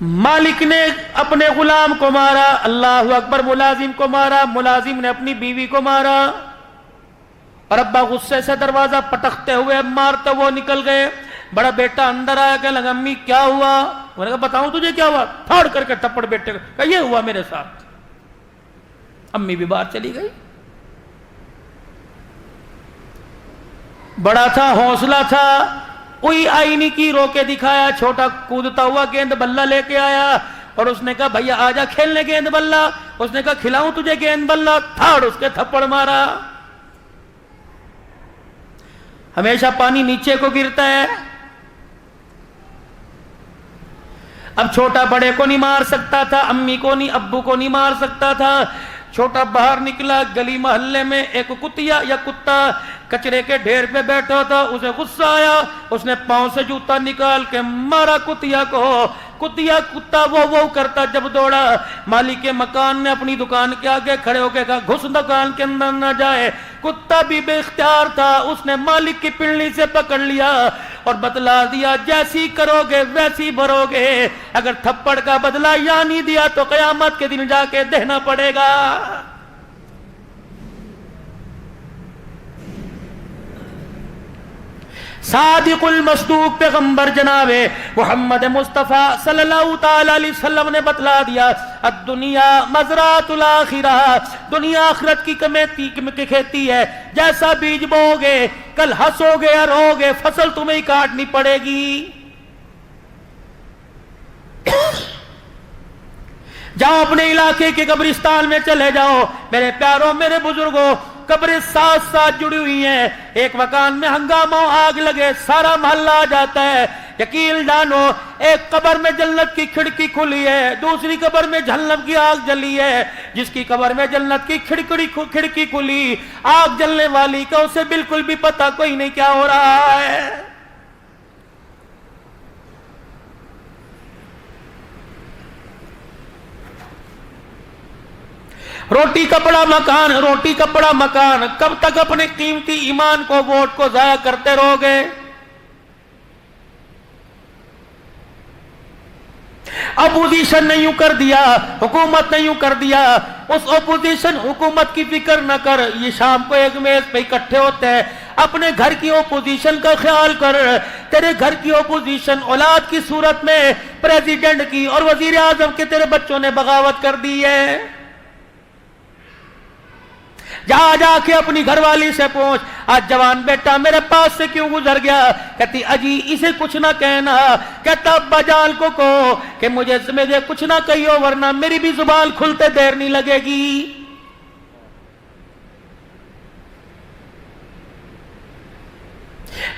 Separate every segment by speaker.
Speaker 1: مالک نے اپنے غلام کو مارا، اللہ اکبر، ملازم کو مارا، ملازم نے اپنی بیوی کو مارا، اور ابا غصے سے دروازہ پٹکتے ہوئے مارتے وہ نکل گئے۔ بڑا بیٹا اندر آیا کہ لگا امی کیا ہوا؟ میں نے کہا بتاؤں تجھے کیا ہوا؟ پھاڑ کر کے تھپڑ بیٹے کو، کہا یہ ہوا میرے ساتھ۔ امی بھی باہر چلی گئی۔ بڑا تھا، حوصلہ تھا، کوئی آئینی کی رو کے دکھایا، چھوٹا کودتا ہوا گیند بلہ لے کے آیا اور اس نے کہا بھیا آجا کھیلنے گیند بلہ۔ اس نے کہا کھلاؤں تجھے گیند بلہ؟ تھاڑ اس کے تھپڑ مارا۔ ہمیشہ پانی نیچے کو گرتا ہے۔ اب چھوٹا بڑے کو نہیں مار سکتا تھا، امی کو نہیں، ابو کو نہیں مار سکتا تھا۔ چھوٹا باہر نکلا، گلی محلے میں ایک کتیا یا کتا کچرے کے ڈھیر پہ بیٹھا تھا، اسے غصہ آیا، اس نے پاؤں سے جوتا نکال کے مارا کتیا کو۔ کتا وہ کرتا جب دوڑا، مالک کے مکان نے اپنی دکان کے آگے کھڑے ہو کے کہا گھس دکان کے اندر نہ جائے۔ کتا بھی بے اختیار تھا، اس نے مالک کی پنڈلی سے پکڑ لیا اور بتلا دیا جیسی کرو گے ویسی بھرو گے، اگر تھپڑ کا بدلہ یا نہیں دیا تو قیامت کے دن جا کے دینا پڑے گا۔ صادق المصدوق پیغمبر جناب محمد مصطفیٰ صلی اللہ تعالی علیہ وسلم نے بتلا دیا الدنیا مزرعۃ الآخرہ، دنیا آخرت کی کھیتی ہے، جیسا بیج بو گے کل ہنسو گے یا رو گے فصل تمہیں ہی کاٹنی پڑے گی۔ جاؤ اپنے علاقے کے قبرستان میں چلے جاؤ میرے پیاروں، میرے بزرگوں، قبریں ساتھ ساتھ جڑی ہوئی ہیں، ایک مکان میں ہنگامہ آگ لگے سارا محلہ آ جاتا ہے۔ یقین جانو ایک قبر میں جنت کی کھڑکی کھلی ہے، دوسری قبر میں جہنم کی آگ جلی ہے۔ جس کی قبر میں جنت کی کھڑکی کھلی، آگ جلنے والی کا اسے بالکل بھی پتہ کوئی نہیں کیا ہو رہا ہے۔ روٹی کپڑا مکان، روٹی کپڑا مکان، کب تک اپنے قیمتی ایمان کو ووٹ کو ضائع کرتے رہو گے؟ اپوزیشن نے یوں کر دیا، حکومت نے یوں کر دیا، اس اپوزیشن حکومت کی فکر نہ کر۔ یہ شام کو ایک میز پہ اکٹھے ہوتے ہیں، اپنے گھر کی اپوزیشن کا خیال کر۔ تیرے گھر کی اپوزیشن اولاد کی صورت میں پریزیڈنٹ کی اور وزیر اعظم کے تیرے بچوں نے بغاوت کر دی ہے۔ جا کے اپنی گھر والی سے پوچھ آج جوان بیٹا میرے پاس سے کیوں گزر گیا؟ کہتی اجی اسے کچھ نہ کہنا۔ کہتا ابا جان کو کہو کہ مجھے کچھ نہ کہیو ورنہ میری بھی زبان کھلتے دیر نہیں لگے گی۔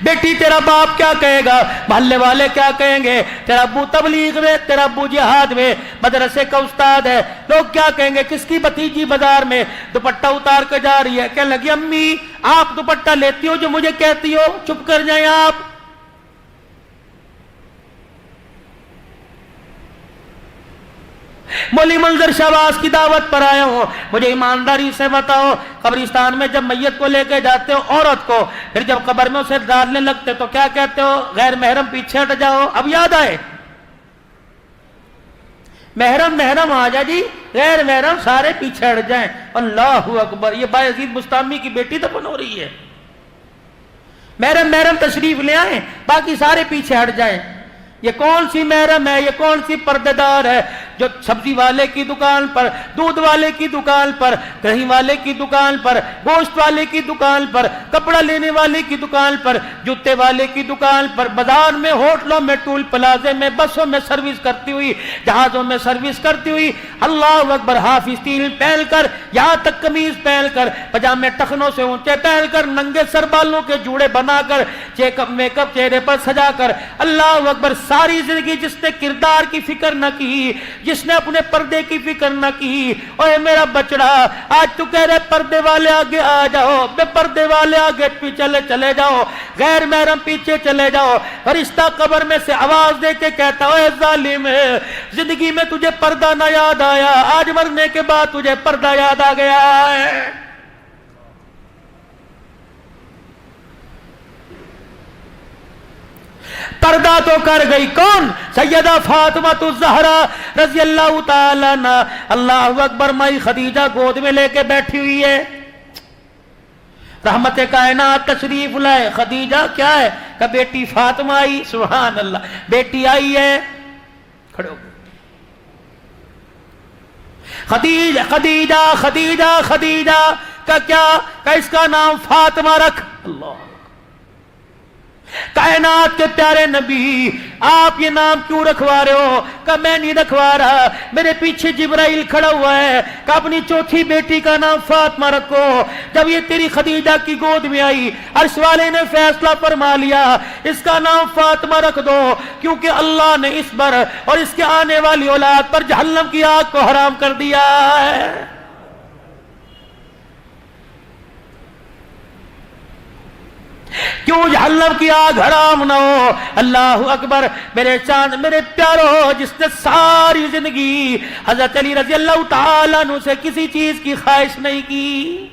Speaker 1: بیٹی تیرا باپ کیا کہے گا، محلے والے کیا کہیں گے، تیرا ابو تبلیغ میں، تیرا ابو جہاد میں، مدرسے کا استاد ہے، لوگ کیا کہیں گے، کس کی بھتیجی بازار میں دوپٹہ اتار کے جا رہی ہے، کہنے لگی امی آپ دوپٹہ لیتی ہو جو مجھے کہتی ہو، چپ کر جائیں آپ۔ مولی منظر شہباز کی دعوت پر آیا ہوں، مجھے ایمانداری سے بتاؤ قبرستان میں جب میت کو لے کے جاتے ہو عورت کو، پھر جب قبر میں اسے ڈالنے لگتے تو کیا کہتے ہو؟ غیر محرم پیچھے ہٹ جاؤ۔ اب یاد آئے محرم آ جا جی، غیر محرم سارے پیچھے ہٹ جائیں۔ اللہ اکبر، یہ بایزید بستامی کی بیٹی دفن ہو رہی ہے۔ محرم تشریف لے آئیں، باقی سارے پیچھے ہٹ جائیں۔ یہ کون سی محرم ہے، یہ کون سی پردے دار ہے جو سبزی والے کی دکان پر، دودھ والے کی دکان پر، دہی والے کی دکان پر، گوشت والے کی دکان پر، کپڑا لینے والے کی دکان پر، جوتے والے کی دکان پر، بازار میں، ہوٹلوں میں، ٹول پلازے میں، بسوں میں سروس کرتی ہوئی، جہازوں میں سروس کرتی ہوئی، اللہ اکبر، ہاف اسٹیل پہن کر، یہاں تک قمیض پہن کر، پجامے ٹخنوں سے اونچے پہن کر، ننگے سر بالوں کے جوڑے بنا کر، میک اپ چہرے پر سجا کر، اللہ اکبر، ساری زندگی جس نے کردار کی فکر نہ کی، جس نے اپنے پردے کی فکر نہ کی، اوے میرا بچڑا آج تو کہہ رہے پردے والے آگے آ جاؤ، بے پردے والے آگے چلے جاؤ، غیر محرم پیچھے چلے جاؤ۔ فرشتہ قبر میں سے آواز دے کے کہتا اے ظالم، زندگی میں تجھے پردہ نہ یاد آیا، آج مرنے کے بعد تجھے پردہ یاد آ گیا ہے۔ پردہ تو کر گئی کون؟ سیدہ فاطمہ الزہرا رضی اللہ تعالی عنہ. اللہ اکبر. مائی خدیجہ گود میں لے کے بیٹھی ہوئی ہے. رحمت کائنات تشریف لائے. خدیجہ کیا ہے؟ کہ بیٹی فاطمہ آئی. سبحان اللہ. بیٹی آئی ہے. کھڑے ہو. خدیجہ خدیجہ خدیجہ خدیجہ کا کیا؟ کہ اس کا نام فاطمہ رکھ. اللہ کائنات کے پیارے نبی آپ یہ نام کیوں رکھوا رہے ہو؟ کہ میں نہیں رکھوا رہا، میرے پیچھے جبرائیل کھڑا ہوا ہے کہ اپنی چوتھی بیٹی کا نام فاطمہ رکھو. جب یہ تیری خدیجہ کی گود میں آئی عرش والے نے فیصلہ فرما لیا اس کا نام فاطمہ رکھ دو، کیونکہ اللہ نے اس پر اور اس کے آنے والی اولاد پر جہنم کی آگ کو حرام کر دیا ہے. کیوں جہنم کی آگ حرام نہ ہو؟ اللہ اکبر. میرے چاند میرے پیارو، جس نے ساری زندگی حضرت علی رضی اللہ تعالیٰ عنہ سے کسی چیز کی خواہش نہیں کی،